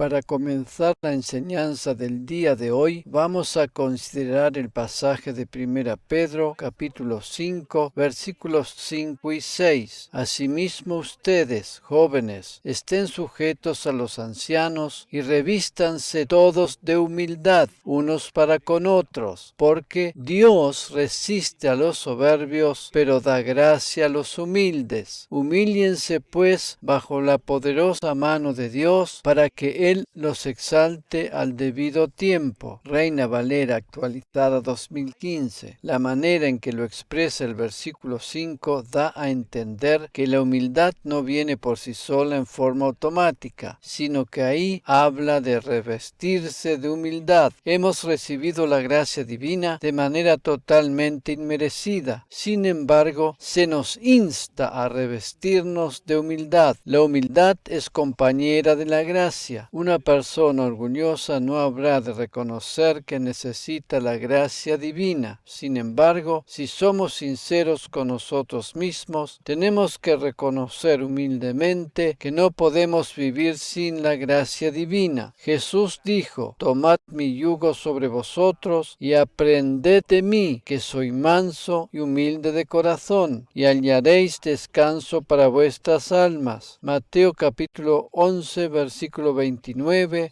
Para comenzar la enseñanza del día de hoy, vamos a considerar el pasaje de 1 Pedro, capítulo 5, versículos 5 y 6. Asimismo ustedes, jóvenes, estén sujetos a los ancianos y revístanse todos de humildad, unos para con otros, porque Dios resiste a los soberbios, pero da gracia a los humildes. Humíllense pues bajo la poderosa mano de Dios, para que Él los exalte al debido tiempo. Reina Valera actualizada 2015. La manera en que lo expresa el versículo 5 da a entender que la humildad no viene por sí sola en forma automática, sino que ahí habla de revestirse de humildad. Hemos recibido la gracia divina de manera totalmente inmerecida. Sin embargo, se nos insta a revestirnos de humildad. La humildad es compañera de la gracia. Una persona orgullosa no habrá de reconocer que necesita la gracia divina. Sin embargo, si somos sinceros con nosotros mismos, tenemos que reconocer humildemente que no podemos vivir sin la gracia divina. Jesús dijo: «Tomad mi yugo sobre vosotros y aprended de mí, que soy manso y humilde de corazón, y hallaréis descanso para vuestras almas». Mateo capítulo 11, versículo 29,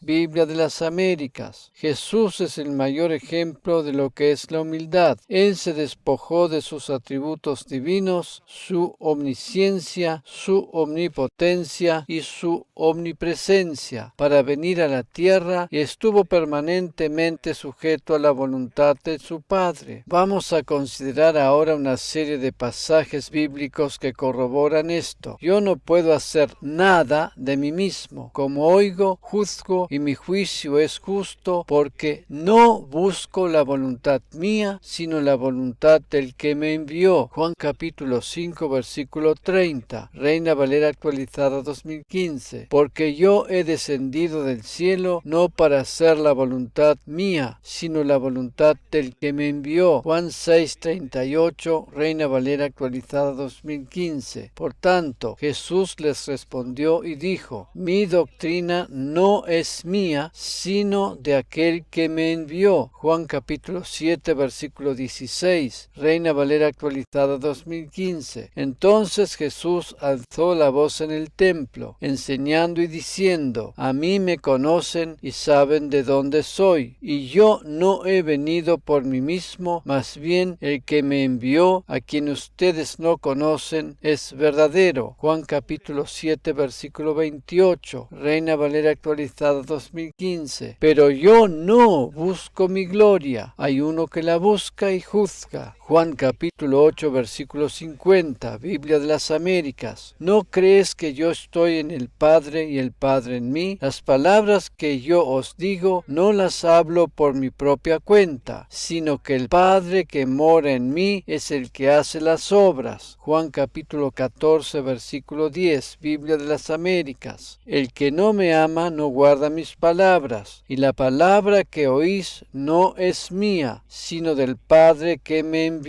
Biblia de las Américas. Jesús es el mayor ejemplo de lo que es la humildad. Él se despojó de sus atributos divinos, su omnisciencia, su omnipotencia y su omnipresencia, para venir a la tierra, y estuvo permanentemente sujeto a la voluntad de su Padre. Vamos a considerar ahora una serie de pasajes bíblicos que corroboran esto. Yo no puedo hacer nada de mí mismo. Como oigo, juzgo, y mi juicio es justo, porque no busco la voluntad mía, sino la voluntad del que me envió. Juan capítulo 5, versículo 30. Reina Valera actualizada 2015. Porque yo he descendido del cielo no para hacer la voluntad mía, sino la voluntad del que me envió. Juan 6, 38. Reina Valera actualizada 2015. Por tanto, Jesús les respondió y dijo: «Mi doctrina no es mía, sino de aquel que me envió». Juan capítulo 7, versículo 16. Reina Valera actualizada 2015. Entonces Jesús alzó la voz en el templo, enseñando y diciendo: «A mí me conocen y saben de dónde soy, y yo no he venido por mí mismo, más bien el que me envió, a quien ustedes no conocen, es verdadero». Juan capítulo 7, versículo 28. Reina Valera actualizada 2015. «Pero yo no busco mi gloria, hay uno que la busca y juzga». Juan capítulo 8, versículo 50, Biblia de las Américas. «¿No crees que yo estoy en el Padre y el Padre en mí? Las palabras que yo os digo no las hablo por mi propia cuenta, sino que el Padre que mora en mí es el que hace las obras». Juan capítulo 14, versículo 10, Biblia de las Américas. «El que no me ama no guarda mis palabras, y la palabra que oís no es mía, sino del Padre que me envió».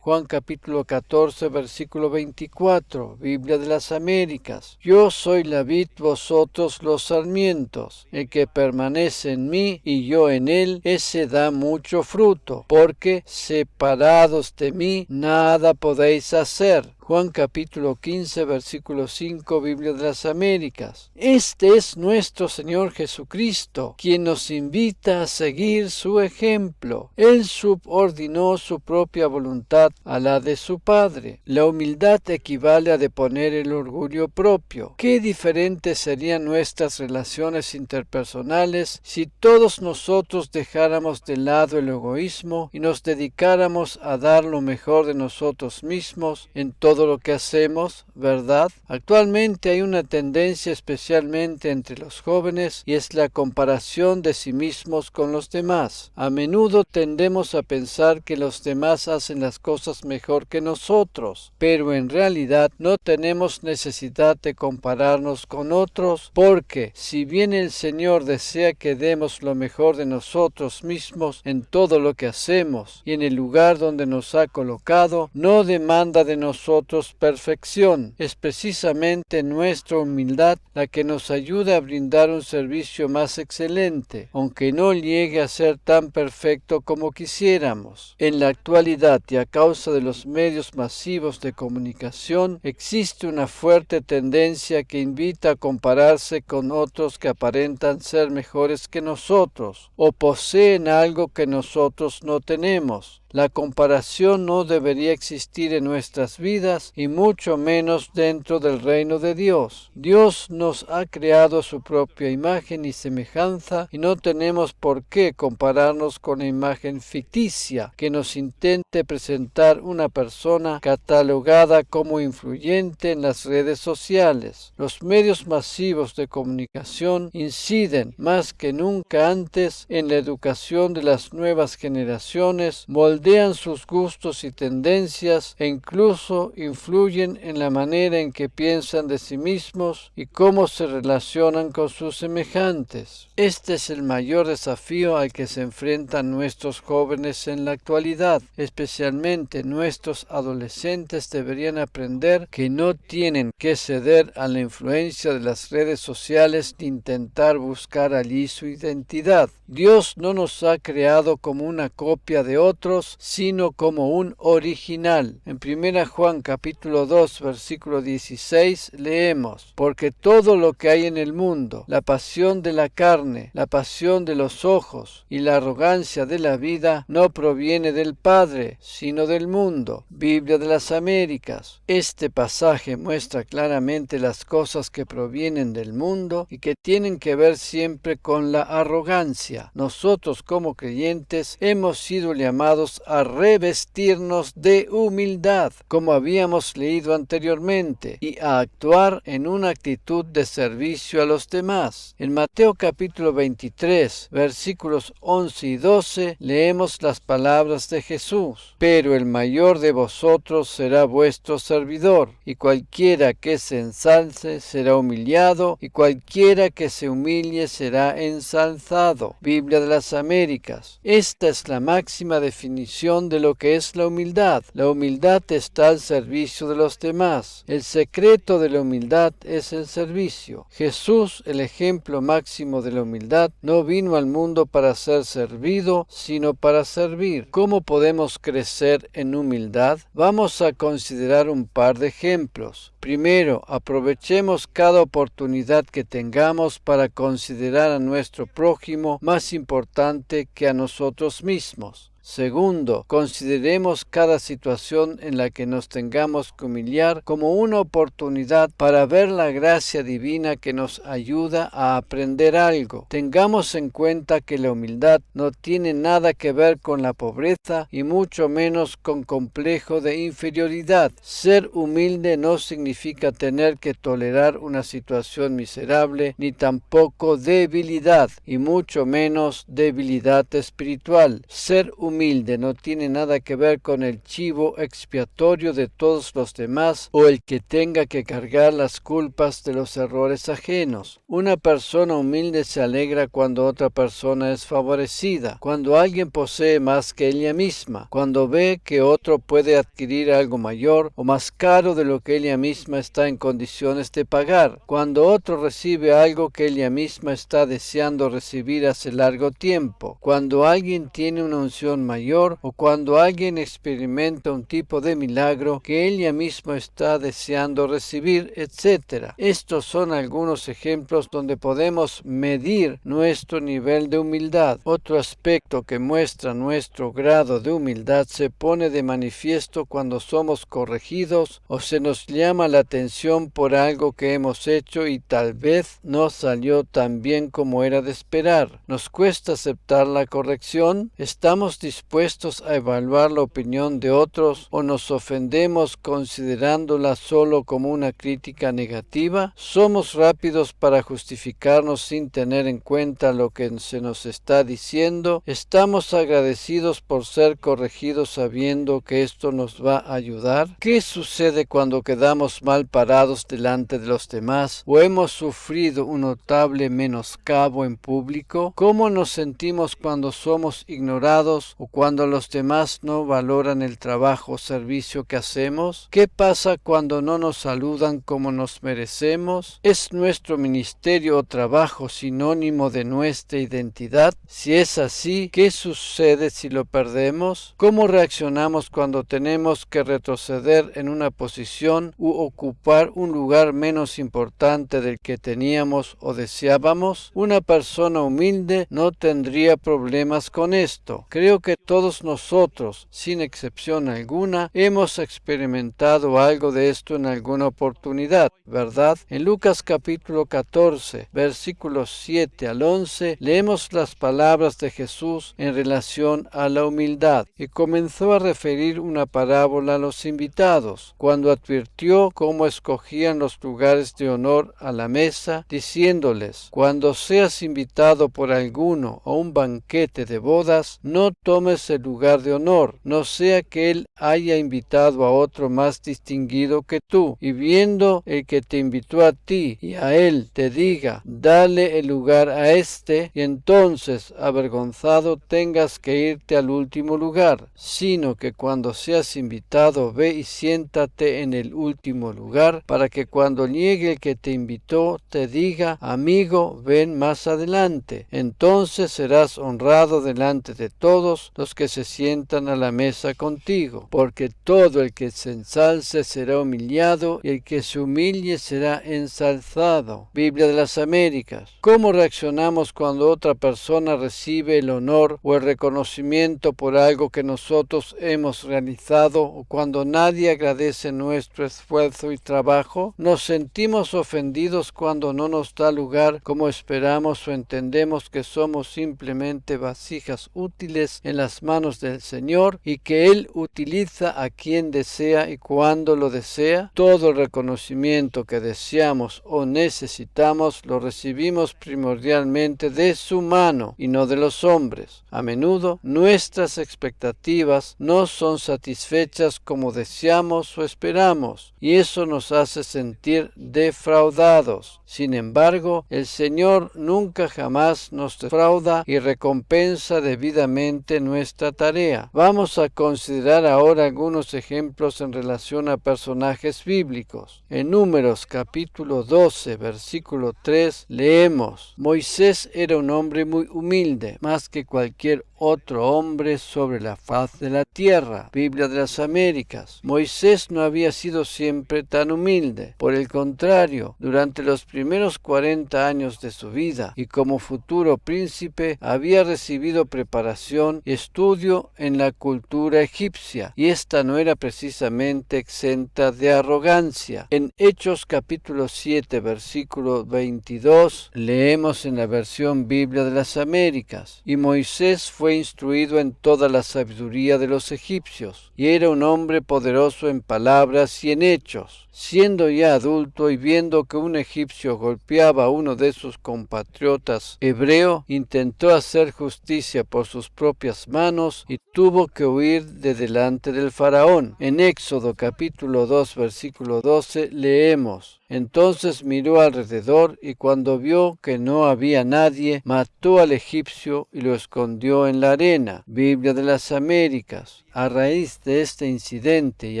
Juan capítulo 14, versículo 24, Biblia de las Américas. «Yo soy la vid, vosotros los sarmientos. El que permanece en mí y yo en él, ese da mucho fruto, porque separados de mí nada podéis hacer». Juan capítulo 15, versículo 5, Biblia de las Américas. Este es nuestro Señor Jesucristo, quien nos invita a seguir su ejemplo. Él subordinó su propia voluntad a la de su Padre. La humildad equivale a deponer el orgullo propio. Qué diferentes serían nuestras relaciones interpersonales si todos nosotros dejáramos de lado el egoísmo y nos dedicáramos a dar lo mejor de nosotros mismos en todo lo que hacemos, ¿verdad? Actualmente hay una tendencia, especialmente entre los jóvenes, y es la comparación de sí mismos con los demás. A menudo tendemos a pensar que los demás hacen las cosas mejor que nosotros, pero en realidad no tenemos necesidad de compararnos con otros, porque si bien el Señor desea que demos lo mejor de nosotros mismos en todo lo que hacemos y en el lugar donde nos ha colocado, no demanda de nosotros nosotros perfección. Es precisamente nuestra humildad la que nos ayuda a brindar un servicio más excelente, aunque no llegue a ser tan perfecto como quisiéramos. En la actualidad y a causa de los medios masivos de comunicación, existe una fuerte tendencia que invita a compararse con otros que aparentan ser mejores que nosotros o poseen algo que nosotros no tenemos. La comparación no debería existir en nuestras vidas y mucho menos dentro del reino de Dios. Dios nos ha creado a su propia imagen y semejanza y no tenemos por qué compararnos con la imagen ficticia que nos intente presentar una persona catalogada como influyente en las redes sociales. Los medios masivos de comunicación inciden más que nunca antes en la educación de las nuevas generaciones, moldean sus gustos y tendencias e incluso influyen en la manera en que piensan de sí mismos y cómo se relacionan con sus semejantes. Este es el mayor desafío al que se enfrentan nuestros jóvenes en la actualidad. Especialmente nuestros adolescentes deberían aprender que no tienen que ceder a la influencia de las redes sociales ni intentar buscar allí su identidad. Dios no nos ha creado como una copia de otros, sino como un original. En 1 Juan capítulo 2, versículo 16 leemos: porque todo lo que hay en el mundo, la pasión de la carne, la pasión de los ojos y la arrogancia de la vida, no proviene del Padre, sino del mundo. Biblia de las Américas. Este pasaje muestra claramente las cosas que provienen del mundo y que tienen que ver siempre con la arrogancia. Nosotros como creyentes hemos sido llamados a revestirnos de humildad, como habíamos leído anteriormente, y a actuar en una actitud de servicio a los demás. En Mateo capítulo 23, versículos 11 y 12, leemos las palabras de Jesús: pero el mayor de vosotros será vuestro servidor, y cualquiera que se ensalce será humillado, y cualquiera que se humille será ensalzado. Biblia de las Américas. Esta es la máxima definición de lo que es la humildad. La humildad está al servicio de los demás. El secreto de la humildad es el servicio. Jesús, el ejemplo máximo de la humildad, no vino al mundo para ser servido, sino para servir. ¿Cómo podemos crecer en humildad? Vamos a considerar un par de ejemplos. Primero, aprovechemos cada oportunidad que tengamos para considerar a nuestro prójimo más importante que a nosotros mismos. Segundo, consideremos cada situación en la que nos tengamos que humillar como una oportunidad para ver la gracia divina que nos ayuda a aprender algo. Tengamos en cuenta que la humildad no tiene nada que ver con la pobreza y mucho menos con complejo de inferioridad. Ser humilde no significa tener que tolerar una situación miserable, ni tampoco debilidad, y mucho menos debilidad espiritual. Ser humilde no tiene nada que ver con el chivo expiatorio de todos los demás o el que tenga que cargar las culpas de los errores ajenos. Una persona humilde se alegra cuando otra persona es favorecida, cuando alguien posee más que ella misma, cuando ve que otro puede adquirir algo mayor o más caro de lo que ella misma está en condiciones de pagar, cuando otro recibe algo que ella misma está deseando recibir hace largo tiempo, cuando alguien tiene una unción mayor o cuando alguien experimenta un tipo de milagro que ella misma está deseando recibir, etc. Estos son algunos ejemplos donde podemos medir nuestro nivel de humildad. Otro aspecto que muestra nuestro grado de humildad se pone de manifiesto cuando somos corregidos o se nos llama la atención por algo que hemos hecho y tal vez no salió tan bien como era de esperar. ¿Nos cuesta aceptar la corrección? ¿Estamos dispuestos a evaluar la opinión de otros o nos ofendemos considerándola solo como una crítica negativa? ¿Somos rápidos para justificarnos sin tener en cuenta lo que se nos está diciendo? ¿Estamos agradecidos por ser corregidos sabiendo que esto nos va a ayudar? ¿Qué sucede cuando quedamos mal parados delante de los demás o hemos sufrido un notable menoscabo en público? ¿Cómo nos sentimos cuando somos ignorados o ¿O cuando los demás no valoran el trabajo o servicio que hacemos? ¿Qué pasa cuando no nos saludan como nos merecemos? ¿Es nuestro ministerio o trabajo sinónimo de nuestra identidad? Si es así, ¿qué sucede si lo perdemos? ¿Cómo reaccionamos cuando tenemos que retroceder en una posición u ocupar un lugar menos importante del que teníamos o deseábamos? Una persona humilde no tendría problemas con esto. Creo que todos nosotros, sin excepción alguna, hemos experimentado algo de esto en alguna oportunidad, ¿verdad? En Lucas capítulo 14, versículos 7 al 11, leemos las palabras de Jesús en relación a la humildad y comenzó a referir una parábola a los invitados, cuando advirtió cómo escogían los lugares de honor a la mesa, diciéndoles: cuando seas invitado por alguno a un banquete de bodas, no tomes el lugar de honor, no sea que él haya invitado a otro más distinguido que tú, y viendo el que te invitó a ti y a él te diga: dale el lugar a éste, y entonces, avergonzado, tengas que irte al último lugar, sino que cuando seas invitado, ve y siéntate en el último lugar, para que cuando llegue el que te invitó te diga: amigo, ven más adelante. Entonces serás honrado delante de todos los que se sientan a la mesa contigo, porque todo el que se ensalce será humillado, y el que se humille será ensalzado. Biblia de las Américas. ¿Cómo reaccionamos cuando otra persona recibe el honor o el reconocimiento por algo que nosotros hemos realizado, o cuando nadie agradece nuestro esfuerzo y trabajo? ¿Nos sentimos ofendidos cuando no nos da lugar como esperamos, o entendemos que somos simplemente vasijas útiles en las manos del Señor y que Él utiliza a quien desea y cuando lo desea? Todo el reconocimiento que deseamos o necesitamos lo recibimos primordialmente de su mano y no de los hombres. A menudo nuestras expectativas no son satisfechas como deseamos o esperamos, y eso nos hace sentir defraudados. Sin embargo, el Señor nunca jamás nos defrauda y recompensa debidamente nuestra tarea. Vamos a considerar ahora algunos ejemplos en relación a personajes bíblicos. En Números capítulo 12, versículo 3, leemos: Moisés era un hombre muy humilde, más que cualquier otro hombre sobre la faz de la tierra. Biblia de las Américas. Moisés no había sido siempre tan humilde. Por el contrario, durante los primeros 40 años de su vida y como futuro príncipe, había recibido preparación y estudio en la cultura egipcia, y esta no era precisamente exenta de arrogancia. En Hechos capítulo 7, versículo 22, leemos en la versión Biblia de las Américas: y Moisés fue instruido en toda la sabiduría de los egipcios, y era un hombre poderoso en palabras y en hechos. Siendo ya adulto y viendo que un egipcio golpeaba a uno de sus compatriotas hebreo, intentó hacer justicia por sus propias manos y tuvo que huir de delante del faraón. En Éxodo capítulo 2, versículo 12 leemos: entonces miró alrededor y cuando vio que no había nadie, mató al egipcio y lo escondió en la arena. Biblia de las Américas. A raíz de este incidente y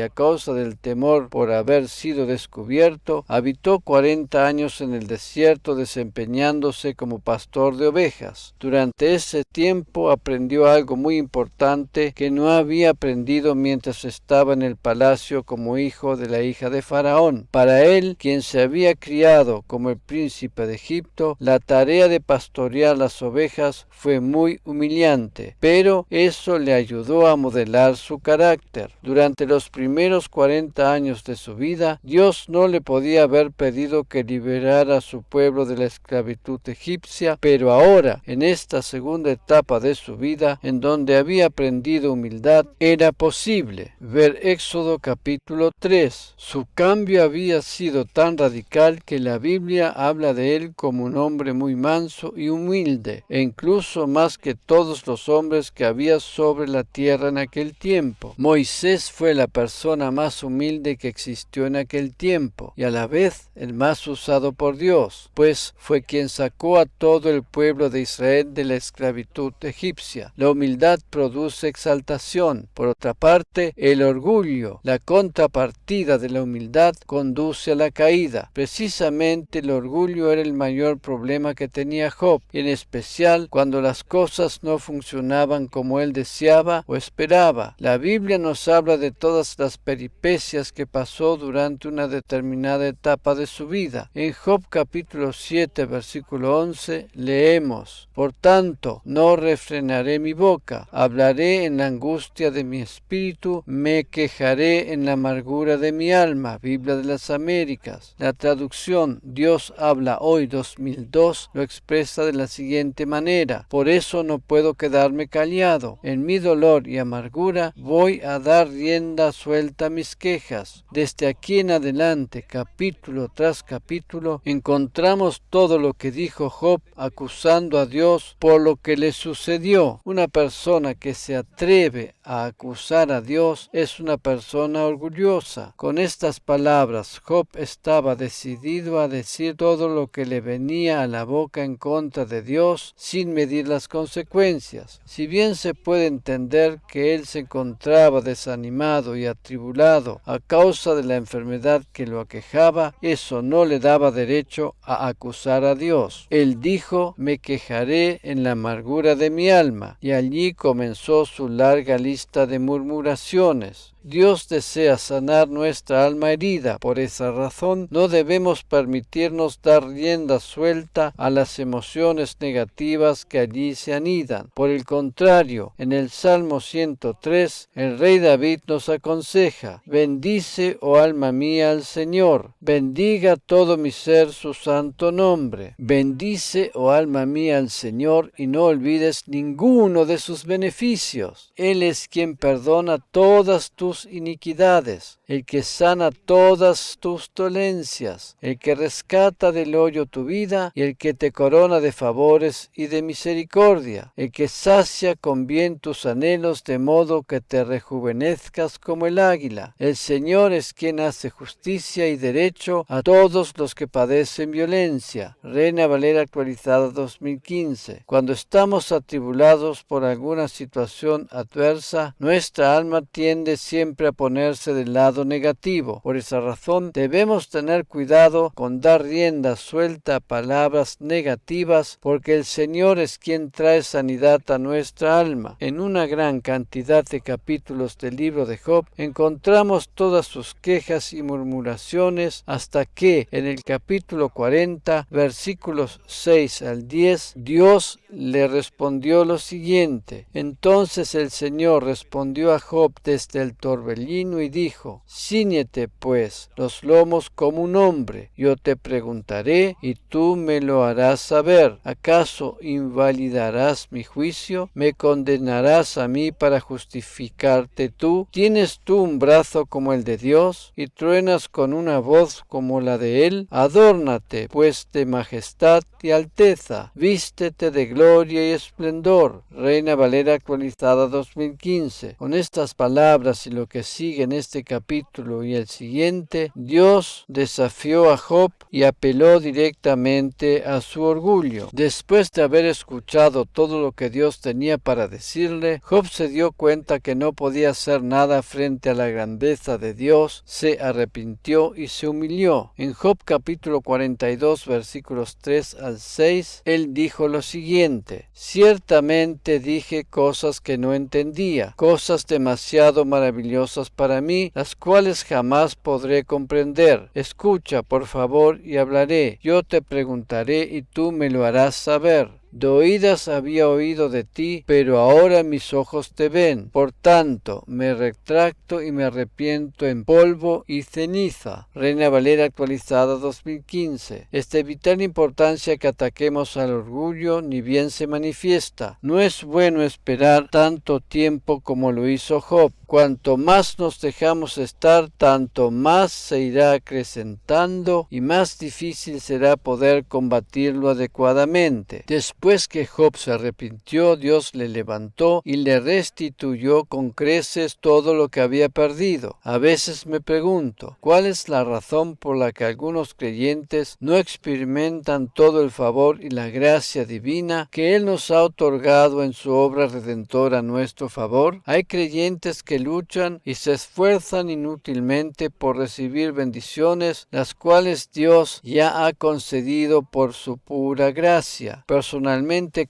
a causa del temor por haber sido descubierto, habitó 40 años en el desierto desempeñándose como pastor de ovejas. Durante ese tiempo aprendió algo muy importante que no había aprendido mientras estaba en el palacio como hijo de la hija de Faraón. Para él, quien se había criado como el príncipe de Egipto, la tarea de pastorear las ovejas fue muy humillante, pero eso le ayudó a modelar su carácter. Durante los primeros 40 años de su vida, Dios no le podía haber pedido que liberara a su pueblo de la esclavitud egipcia, pero ahora, en esta segunda etapa de su vida, en donde había aprendido humildad, era posible. Ver Éxodo capítulo 3. Su cambio había sido tan radical que la Biblia habla de él como un hombre muy manso y humilde, e incluso más que todos los hombres que había sobre la tierra en aquel tiempo. Moisés fue la persona más humilde que existió en aquel tiempo y a la vez el más usado por Dios, pues fue quien sacó a todo el pueblo de Israel de la esclavitud egipcia. La humildad produce exaltación. Por otra parte, el orgullo, la contrapartida de la humildad, conduce a la caída. Precisamente el orgullo era el mayor problema que tenía Job, y en especial cuando las cosas no funcionaban como él deseaba o esperaba. La Biblia nos habla de todas las peripecias que pasó durante una determinada etapa de su vida. En Job capítulo 7, versículo 11, leemos: Por tanto, no refrenaré mi boca, hablaré en la angustia de mi espíritu, me quejaré en la amargura de mi alma. Biblia de las Américas. La traducción Dios habla hoy 2002 lo expresa de la siguiente manera: por eso no puedo quedarme callado. En mi dolor y amargura voy a dar rienda suelta a mis quejas. Desde aquí en adelante, capítulo tras capítulo, encontramos todo lo que dijo Job acusando a Dios por lo que le sucedió. Una persona que se atreve a acusar a Dios es una persona orgullosa. Con estas palabras, Job estaba decidido a decir todo lo que le venía a la boca en contra de Dios sin medir las consecuencias. Si bien se puede entender que él se encontraba desanimado y atribulado a causa de la enfermedad que lo aquejaba, eso no le daba derecho a acusar a Dios. Él dijo: me quejaré en la amargura de mi alma, y allí comenzó su larga lista de murmuraciones. Dios desea sanar nuestra alma herida. Por esa razón, no debemos permitirnos dar rienda suelta a las emociones negativas que allí se anidan. Por el contrario, en el Salmo 103, el rey David nos aconseja: bendice, oh alma mía, al Señor. Bendiga todo mi ser su santo nombre. Bendice, oh alma mía, al Señor, y no olvides ninguno de sus beneficios. Él es quien perdona todas tus iniquidades, el que sana todas tus dolencias, el que rescata del hoyo tu vida y el que te corona de favores y de misericordia, el que sacia con bien tus anhelos de modo que te rejuvenezcas como el águila. El Señor es quien hace justicia y derecho a todos los que padecen violencia. Reina Valera actualizada 2015. Cuando estamos atribulados por alguna situación adversa, nuestra alma tiende siempre a ponerse del lado negativo. Por esa razón, debemos tener cuidado con dar rienda suelta a palabras negativas, porque el Señor es quien trae sanidad a nuestra alma. En una gran cantidad de capítulos del libro de Job encontramos todas sus quejas y murmuraciones, hasta que en el capítulo 40, versículos 6 al 10, Dios le respondió lo siguiente: entonces el Señor respondió a Job desde el torbellino y dijo: Cíñete pues los lomos como un hombre, yo te preguntaré y tú me lo harás saber. ¿Acaso invalidarás mi juicio? ¿Me condenarás a mí para justificarte tú? ¿Tienes tú un brazo como el de Dios y truenas con una voz como la de Él? Adórnate pues de majestad y alteza, vístete de gloria y esplendor. Reina Valera actualizada 2015. Con estas palabras y lo que sigue en este capítulo y el siguiente, Dios desafió a Job y apeló directamente a su orgullo. Después de haber escuchado todo lo que Dios tenía para decirle, Job se dio cuenta que no podía hacer nada frente a la grandeza de Dios, se arrepintió y se humilló. En Job capítulo 42 versículos 3 al 6, él dijo lo siguiente: ciertamente dije cosas que no entendía, cosas demasiado maravillosas para mí, las cuales jamás podré comprender. Escucha, por favor, y hablaré. Yo te preguntaré y tú me lo harás saber. De oídas había oído de ti, pero ahora mis ojos te ven. Por tanto, me retracto y me arrepiento en polvo y ceniza. Reina Valera actualizada 2015. Es de vital importancia que ataquemos al orgullo, ni bien se manifiesta. No es bueno esperar tanto tiempo como lo hizo Job. Cuanto más nos dejamos estar, tanto más se irá acrecentando y más difícil será poder combatirlo adecuadamente. Después Después que Job se arrepintió, Dios le levantó y le restituyó con creces todo lo que había perdido. A veces me pregunto, ¿cuál es la razón por la que algunos creyentes no experimentan todo el favor y la gracia divina que Él nos ha otorgado en su obra redentora a nuestro favor? Hay creyentes que luchan y se esfuerzan inútilmente por recibir bendiciones, las cuales Dios ya ha concedido por su pura gracia. Personalmente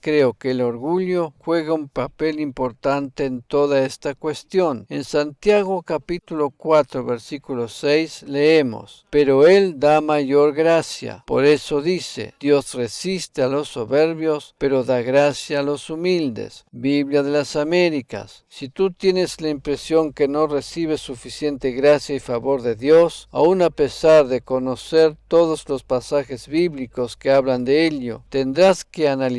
creo que el orgullo juega un papel importante en toda esta cuestión. En Santiago capítulo 4 versículo 6 leemos: pero Él da mayor gracia. Por eso dice: Dios resiste a los soberbios, pero da gracia a los humildes. Biblia de las Américas. Si tú tienes la impresión que no recibes suficiente gracia y favor de Dios, aun a pesar de conocer todos los pasajes bíblicos que hablan de ello, tendrás que analizar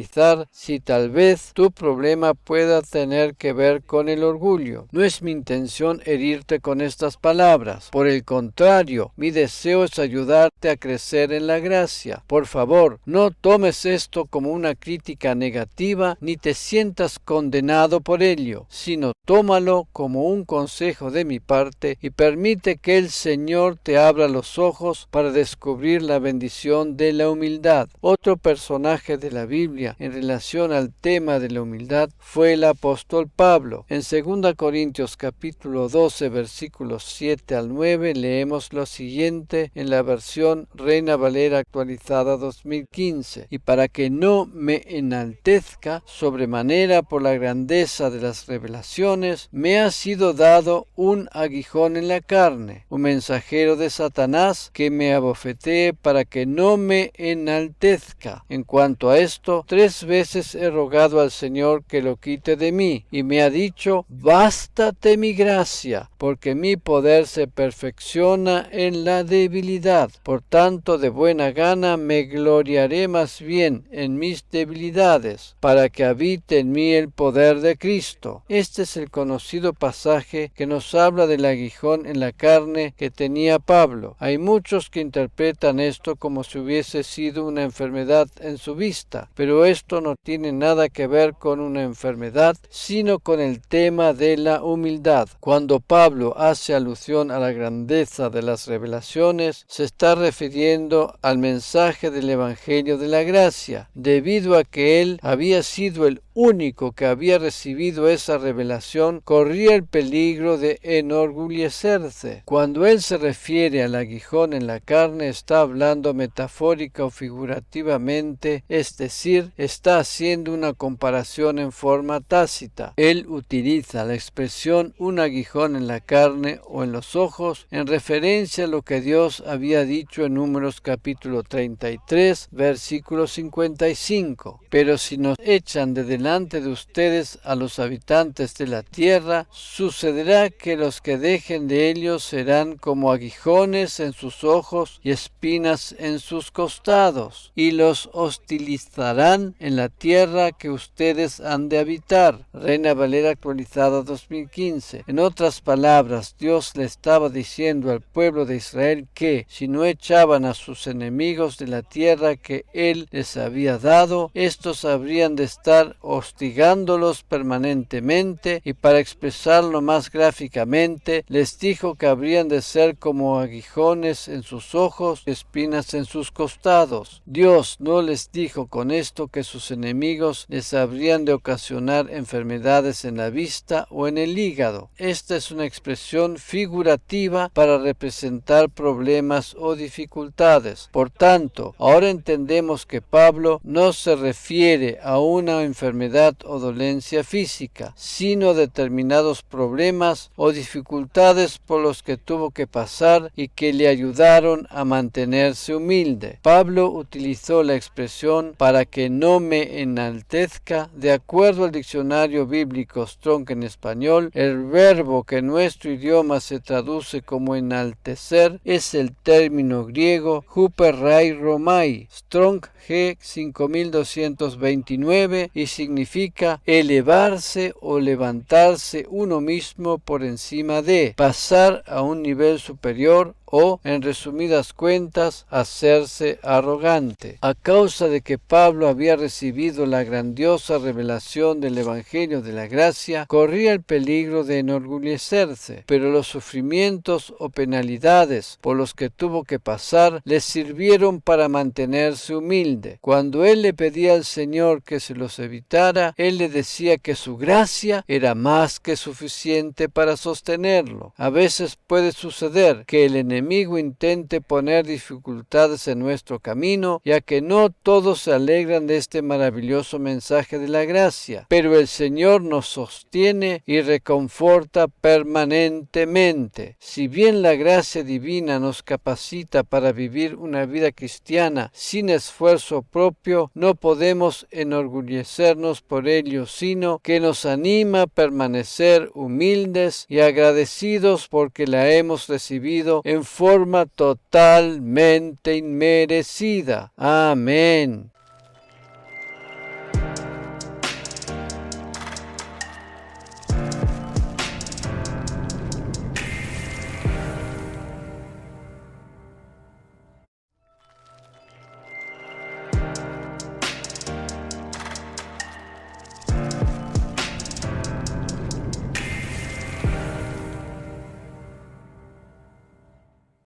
si tal vez tu problema pueda tener que ver con el orgullo. No es mi intención herirte con estas palabras. Por el contrario, mi deseo es ayudarte a crecer en la gracia. Por favor, no tomes esto como una crítica negativa ni te sientas condenado por ello, sino tómalo como un consejo de mi parte y permite que el Señor te abra los ojos para descubrir la bendición de la humildad. Otro personaje de la Biblia en relación al tema de la humildad fue el apóstol Pablo. En 2 Corintios capítulo 12 versículos 7 al 9 leemos lo siguiente en la versión Reina Valera actualizada 2015: y para que no me enaltezca sobremanera por la grandeza de las revelaciones, me ha sido dado un aguijón en la carne, un mensajero de Satanás que me abofetee para que no me enaltezca. En cuanto a esto, 3 veces he rogado al Señor que lo quite de mí, y me ha dicho: bástate mi gracia, porque mi poder se perfecciona en la debilidad. Por tanto, de buena gana me gloriaré más bien en mis debilidades, para que habite en mí el poder de Cristo. Este es el conocido pasaje que nos habla del aguijón en la carne que tenía Pablo. Hay muchos que interpretan esto como si hubiese sido una enfermedad en su vista, pero esto no tiene nada que ver con una enfermedad, sino con el tema de la humildad. Cuando Pablo hace alusión a la grandeza de las revelaciones, se está refiriendo al mensaje del Evangelio de la gracia, debido a que él había sido el único que había recibido esa revelación, corría el peligro de enorgullecerse. Cuando él se refiere al aguijón en la carne, está hablando metafórica o figurativamente, es decir, está haciendo una comparación en forma tácita. Él utiliza la expresión un aguijón en la carne o en los ojos en referencia a lo que Dios había dicho en Números capítulo 33, versículo 55. Pero si nos echan de delante de ustedes a los habitantes de la tierra, sucederá que los que dejen de ellos serán como aguijones en sus ojos y espinas en sus costados, y los hostilizarán en la tierra que ustedes han de habitar. Reina Valera actualizada 2015. En otras palabras, Dios le estaba diciendo al pueblo de Israel que si no echaban a sus enemigos de la tierra que Él les había dado, estos habrían de estar hostigándolos permanentemente, y para expresarlo más gráficamente, les dijo que habrían de ser como aguijones en sus ojos, espinas en sus costados. Dios no les dijo con esto que sus enemigos les habrían de ocasionar enfermedades en la vista o en el hígado. Esta es una expresión figurativa para representar problemas o dificultades. Por tanto, ahora entendemos que Pablo no se refiere a una enfermedad o dolencia física, sino determinados problemas o dificultades por los que tuvo que pasar y que le ayudaron a mantenerse humilde. Pablo utilizó la expresión para que no me enaltezca. De acuerdo al diccionario bíblico Strong en español, el verbo que en nuestro idioma se traduce como enaltecer es el término griego huperai romai, Strong G 5229, y significa elevarse o levantarse uno mismo por encima de, pasar a un nivel superior, o, en resumidas cuentas, hacerse arrogante. A causa de que Pablo había recibido la grandiosa revelación del Evangelio de la gracia, corría el peligro de enorgullecerse, pero los sufrimientos o penalidades por los que tuvo que pasar le sirvieron para mantenerse humilde. Cuando él le pedía al Señor que se los evitara, él le decía que su gracia era más que suficiente para sostenerlo. A veces puede suceder que el enemigo intente poner dificultades en nuestro camino, ya que no todos se alegran de este maravilloso mensaje de la gracia, pero el Señor nos sostiene y reconforta permanentemente. Si bien la gracia divina nos capacita para vivir una vida cristiana sin esfuerzo propio, no podemos enorgullecernos por ello, sino que nos anima a permanecer humildes y agradecidos porque la hemos recibido en forma totalmente inmerecida. Amén.